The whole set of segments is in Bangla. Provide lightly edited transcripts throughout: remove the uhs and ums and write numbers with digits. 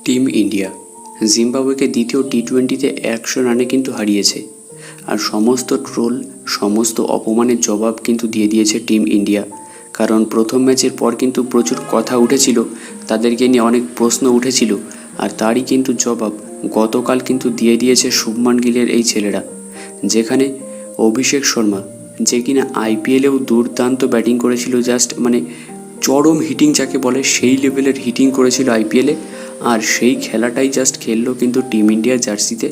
টিম ইন্ডিয়া জিম্বাবুয়েকে দ্বিতীয় টি-20তে 100 রানে কিন্তু হারিয়েছে। আর সমস্ত ট্রোল, সমস্ত অপমানের জবাব কিন্তু দিয়ে দিয়েছে টিম ইন্ডিয়া। কারণ প্রথম ম্যাচের পর কিন্তু প্রচুর কথা উঠেছিল, তাদেরকে নিয়ে অনেক প্রশ্ন উঠেছিল, আর তারই কিন্তু জবাব গতকাল কিন্তু দিয়ে দিয়েছে শুভমান গিলের এই ছেলেরা। যেখানে অভিষেক শর্মা, যে কিনা আইপিএলেও দুর্দান্ত ব্যাটিং করেছিল, জাস্ট চরম হিটিং যাকে বলে সেই লেভেলের হিটিং করেছিল আইপিএলে, আর সেই খেলাটাই জাস্ট খেললো কিন্তু টিম ইন্ডিয়ার জার্সিতে।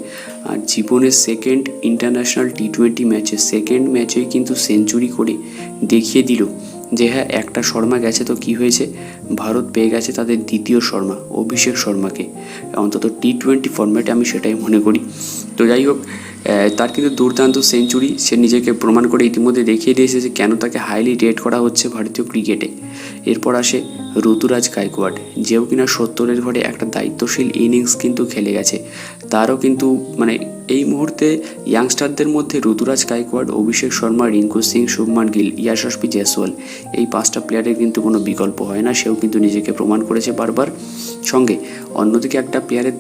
আর জীবনের সেকেন্ড ইন্টারন্যাশনাল টি-20 ম্যাচে সেকেন্ড ম্যাচেই কিন্তু সেঞ্চুরি করে দেখিয়ে দিল যে হ্যাঁ, একটা শর্মা গেছে তো কি হয়েছে, ভারত পেয়ে গেছে তাদের দ্বিতীয় শর্মা অভিষেক শর্মাকে, অন্তত টি-20 ফরম্যাটে আমি সেটাই মনে করি। তো যাই হোক, তার কিন্তু দুর্দান্ত সেঞ্চুরি, সে নিজেকে প্রমাণ করে ইতিমধ্যে দেখিয়ে দিয়েছে যে কেন তাকে হাইলি রেট করা হচ্ছে ভারতীয় ক্রিকেটে। এরপর আসে ঋতুরাজ গায়কোয়াড়, যেও কিনা 70-এর ঘরে একটা দায়িত্বশীল ইনিংস কিন্তু খেলে গেছে। তারও কিন্তু এই মুহূর্তে ইয়াংস্টারদের মধ্যে ঋতুরাজ গায়কোয়াড়, অভিষেক শর্মা, রিঙ্কু সিং, শুভমান গিল, ইয়াশস্বী জয়সওয়াল, এই 5টা প্লেয়ারের কিন্তু কোনো বিকল্প হয় না। সেও কিন্তু নিজেকে প্রমাণ করেছে বারবার। সঙ্গে অন্যদিকে একটা প্লেয়ারের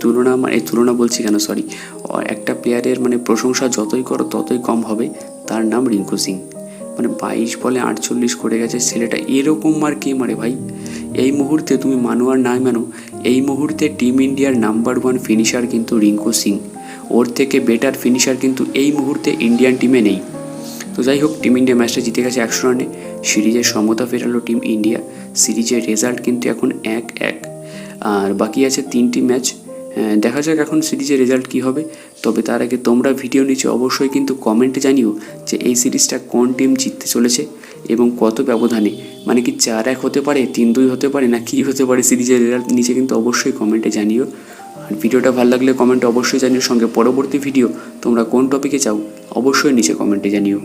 তুলনা বলছি কেন, সরি, একটা প্লেয়ারের প্রশংসা যতই করো ততই কম হবে, তার নাম রিঙ্কু সিং। 22 বলে 48 করে গেছে ছেলেটা। এরকম মার কে মারে ভাই? এই মুহূর্তে তুমি মানো আর না মানো, এই মুহূর্তে টিম ইন্ডিয়ার নাম্বার 1 ফিনিশার কিন্তু রিঙ্কু সিং। ওর থেকে বেটার ফিনিশার কিন্তু এই মুহূর্তে ইন্ডিয়ান টিমে নেই। তো যাই হোক, টিম ইন্ডিয়া ম্যাচটা জিতে গেছে 100 রানে। সিরিজের সমতা ফেরালো টিম ইন্ডিয়া। সিরিজের রেজাল্ট কিন্তু এখন 1-1, আর বাকি আছে 3টি ম্যাচ। দেখা যাক এখন সিরিজের রেজাল্ট কী হবে। তবে তার আগে তোমরা ভিডিও নিচে অবশ্যই কিন্তু কমেন্টে জানিও যে এই সিরিজটা কোন টিম জিততে চলেছে এবং কত ব্যবধানে, কি 4-1 হতে পারে, 3-2 হতে পারে, না কী হতে পারে সিরিজের রেজাল্ট, নিচে কিন্তু অবশ্যই কমেন্টে জানিও। আর ভিডিওটা ভালো লাগলে কমেন্টে অবশ্যই জানিও। সঙ্গে পরবর্তী ভিডিও তোমরা কোন টপিকে চাও অবশ্যই নিচে কমেন্টে জানিও।